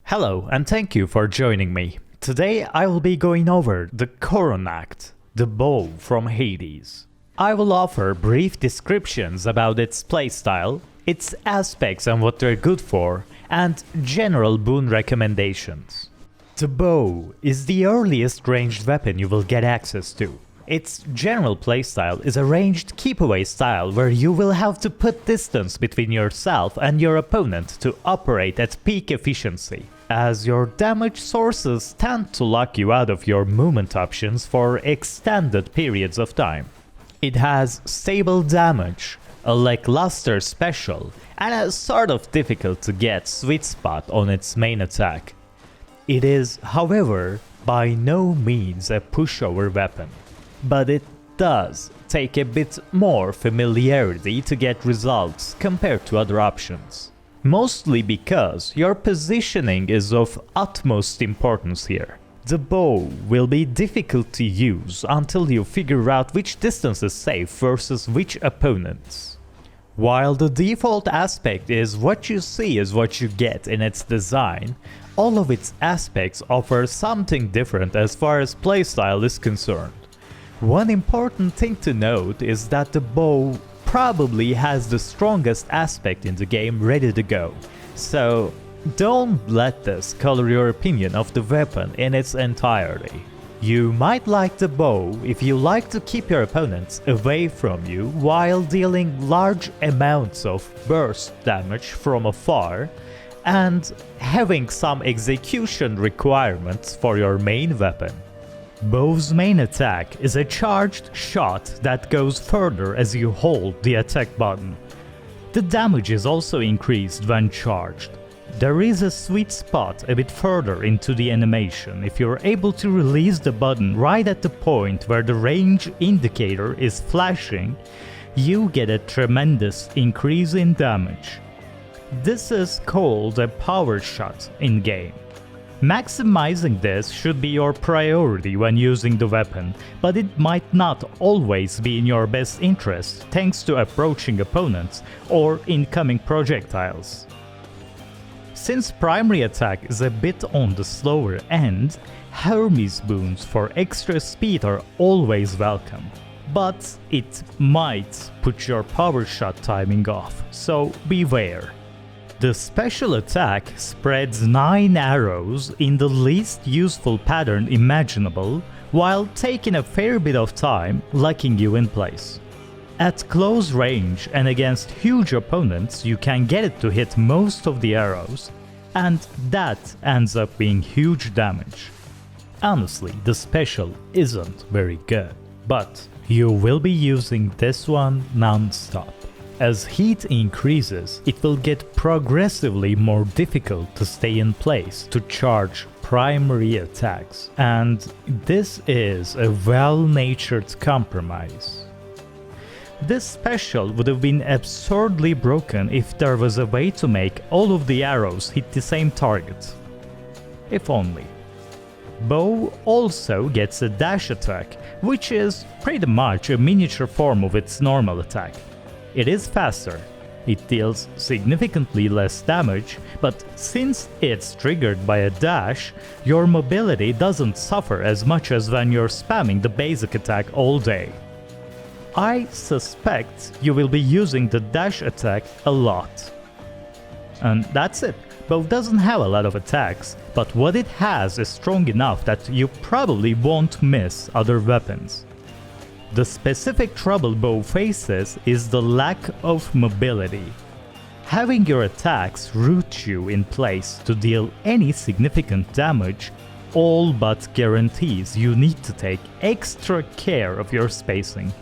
Hello and thank you for joining me. Today I will be going over the Coronact, the bow from Hades. I will offer brief descriptions about its playstyle, its aspects and what they're good for, and general boon recommendations. The bow is the earliest ranged weapon you will get access to. Its general playstyle is a ranged keep-away style where you will have to put distance between yourself and your opponent to operate at peak efficiency, as your damage sources tend to lock you out of your movement options for extended periods of time. It has stable damage, a lackluster special, and a sort of difficult to get sweet spot on its main attack. It is, however, by no means a pushover weapon, but it does take a bit more familiarity to get results compared to other options. Mostly because your positioning is of utmost importance here. The bow will be difficult to use until you figure out which distance is safe versus which opponents. While the default aspect is what you see is what you get in its design, all of its aspects offer something different as far as playstyle is concerned. One important thing to note is that the bow probably has the strongest aspect in the game ready to go, so don't let this color your opinion of the weapon in its entirety. You might like the bow if you like to keep your opponents away from you while dealing large amounts of burst damage from afar, and having some execution requirements for your main weapon. Bow's main attack is a charged shot that goes further as you hold the attack button. The damage is also increased when charged. There is a sweet spot a bit further into the animation if you're able to release the button right at the point where the range indicator is flashing. You get a tremendous increase in damage. This is called a power shot in-game. Maximizing this should be your priority when using the weapon, but it might not always be in your best interest thanks to approaching opponents or incoming projectiles. Since primary attack is a bit on the slower end, Hermes boons for extra speed are always welcome, but it might put your power shot timing off, so beware. The special attack spreads 9 arrows in the least useful pattern imaginable, while taking a fair bit of time locking you in place. At close range and against huge opponents you can get it to hit most of the arrows, and that ends up being huge damage. Honestly, the special isn't very good, but you will be using this one non-stop. As heat increases, it will get progressively more difficult to stay in place to charge primary attacks, and this is a well-natured compromise. This special would have been absurdly broken if there was a way to make all of the arrows hit the same target. If only. Bow also gets a dash attack, which is pretty much a miniature form of its normal attack. It is faster, it deals significantly less damage, but since it's triggered by a dash, your mobility doesn't suffer as much as when you're spamming the basic attack all day. I suspect you will be using the dash attack a lot. And that's it. Bow doesn't have a lot of attacks, but what it has is strong enough that you probably won't miss other weapons. The specific trouble Bow faces is the lack of mobility. Having your attacks root you in place to deal any significant damage all but guarantees you need to take extra care of your spacing.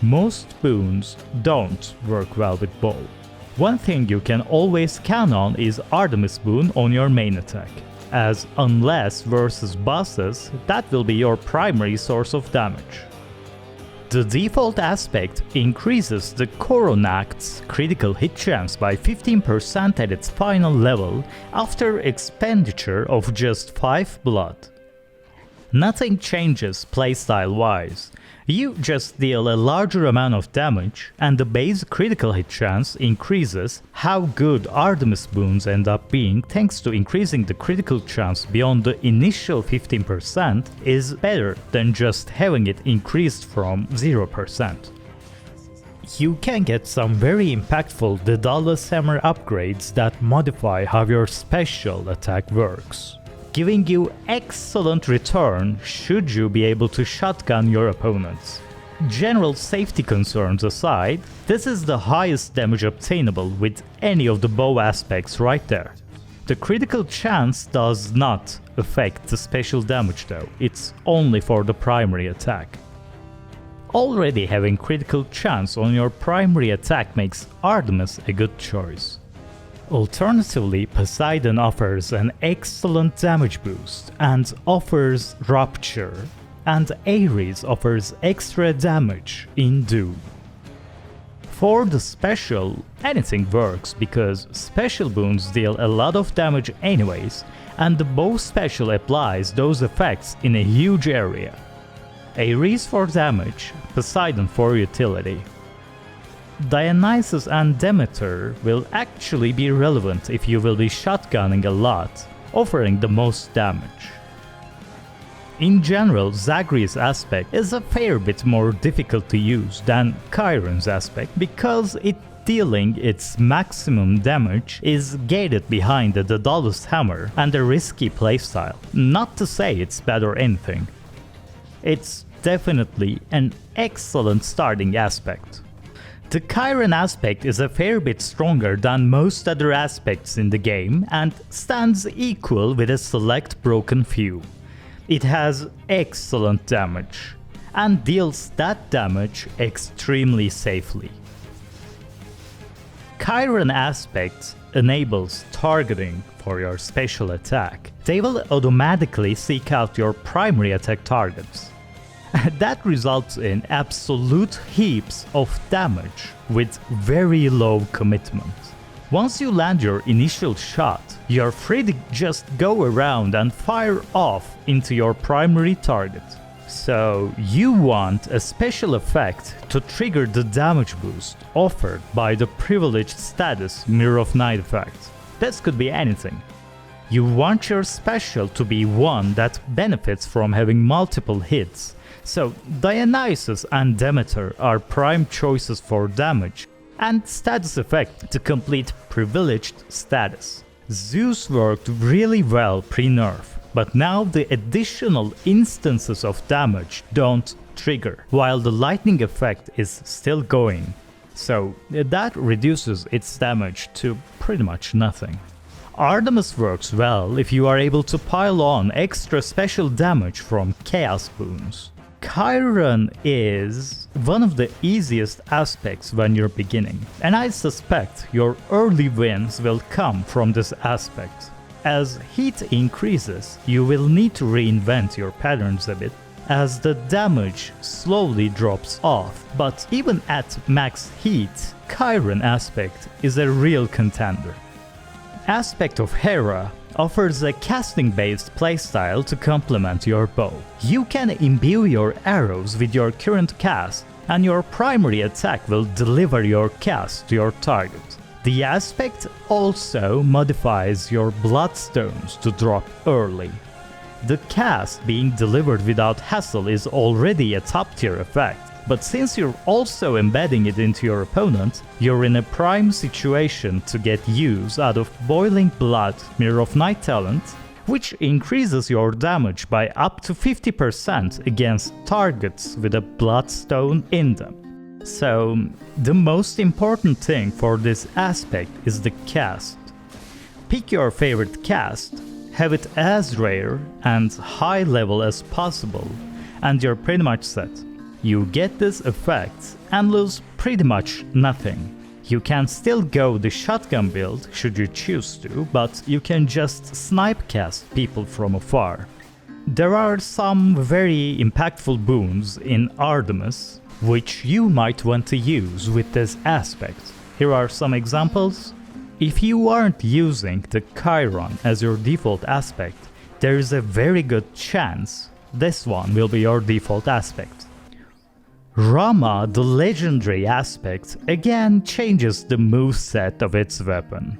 Most boons don't work well with Bow. One thing you can always count on is Artemis boon on your main attack, as unless versus bosses, that will be your primary source of damage. The default aspect increases the Coronact's critical hit chance by 15% at its final level after expenditure of just 5 blood. Nothing changes playstyle wise, You just deal a larger amount of damage, and the base critical hit chance increases. How good Artemis boons end up being thanks to increasing the critical chance beyond the initial 15% is better than just having it increased from 0%. You can get some very impactful Daedalus Hammer upgrades that modify how your special attack works, giving you excellent return should you be able to shotgun your opponents. General safety concerns aside, this is the highest damage obtainable with any of the bow aspects right there. The critical chance does not affect the special damage though, it's only for the primary attack. Already having critical chance on your primary attack makes Artemis a good choice. Alternatively, Poseidon offers an excellent damage boost and offers Rupture, and Ares offers extra damage in Doom. For the special, anything works because special boons deal a lot of damage anyways, and the bow special applies those effects in a huge area. Ares for damage, Poseidon for utility. Dionysus and Demeter will actually be relevant if you will be shotgunning a lot, offering the most damage. In general, Zagreus' aspect is a fair bit more difficult to use than Chiron's aspect because it dealing its maximum damage is gated behind the Daedalus Hammer and a risky playstyle, not to say it's bad or anything. It's definitely an excellent starting aspect. The Chiron aspect is a fair bit stronger than most other aspects in the game and stands equal with a select broken few. It has excellent damage and deals that damage extremely safely. Chiron aspect enables targeting for your special attack. They will automatically seek out your primary attack targets. That results in absolute heaps of damage with very low commitment. Once you land your initial shot, you're free to just go around and fire off into your primary target. So you want a special effect to trigger the damage boost offered by the privileged status Mirror of Night effect. This could be anything. You want your special to be one that benefits from having multiple hits. So Dionysus and Demeter are prime choices for damage and status effect to complete privileged status. Zeus worked really well pre-nerf, but now the additional instances of damage don't trigger, while the lightning effect is still going. So that reduces its damage to pretty much nothing. Artemis works well if you are able to pile on extra special damage from Chaos boons. Chiron is one of the easiest aspects when you're beginning, and I suspect your early wins will come from this aspect. As heat increases, you will need to reinvent your patterns a bit, as the damage slowly drops off, but even at max heat, Chiron aspect is a real contender. Aspect of Hera offers a casting-based playstyle to complement your bow. You can imbue your arrows with your current cast, and your primary attack will deliver your cast to your target. The aspect also modifies your bloodstones to drop early. The cast being delivered without hassle is already a top-tier effect, but since you're also embedding it into your opponent, you're in a prime situation to get use out of Boiling Blood Mirror of Night talent, which increases your damage by up to 50% against targets with a bloodstone in them. So, the most important thing for this aspect is the cast. Pick your favorite cast, have it as rare and high level as possible, and you're pretty much set. You get this effect and lose pretty much nothing. You can still go the shotgun build should you choose to, but you can just snipe cast people from afar. There are some very impactful boons in Artemis, which you might want to use with this aspect. Here are some examples. If you aren't using the Chiron as your default aspect, there is a very good chance this one will be your default aspect. Rama, the legendary aspect, again changes the moveset of its weapon.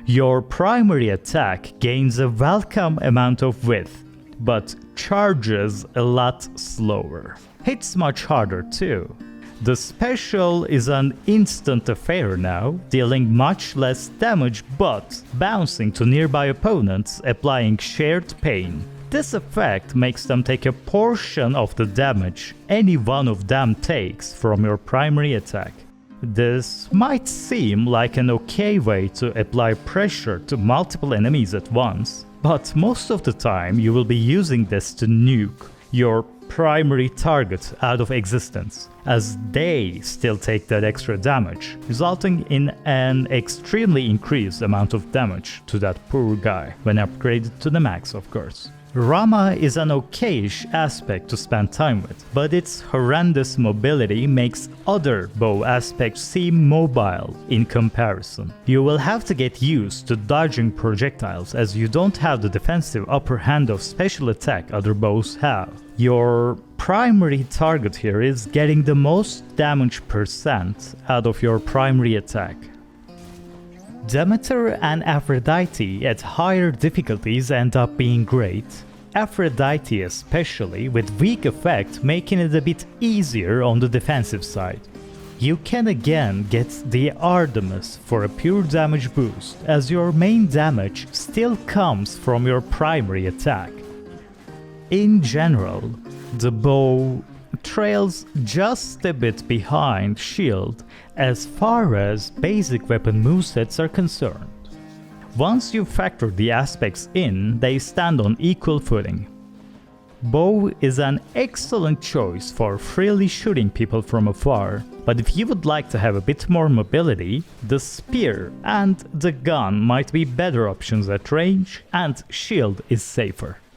Your primary attack gains a welcome amount of width, but charges a lot slower. Hits much harder too. The special is an instant affair now, dealing much less damage but bouncing to nearby opponents, applying shared pain. This effect makes them take a portion of the damage any one of them takes from your primary attack. This might seem like an okay way to apply pressure to multiple enemies at once, but most of the time you will be using this to nuke your primary target out of existence, as they still take that extra damage, resulting in an extremely increased amount of damage to that poor guy, when upgraded to the max of course. Rama is an okayish aspect to spend time with, but its horrendous mobility makes other bow aspects seem mobile in comparison. You will have to get used to dodging projectiles as you don't have the defensive upper hand of special attack other bows have. Your primary target here is getting the most damage percent out of your primary attack. Demeter and Aphrodite at higher difficulties end up being great. Aphrodite especially with weak effect, making it a bit easier on the defensive side. You can again get the Artemis for a pure damage boost, as your main damage still comes from your primary attack. In general, the bow trails just a bit behind Shield as far as basic weapon movesets are concerned. Once you factor the aspects in, they stand on equal footing. Bow is an excellent choice for freely shooting people from afar, but if you would like to have a bit more mobility, the spear and the gun might be better options at range, and shield is safer.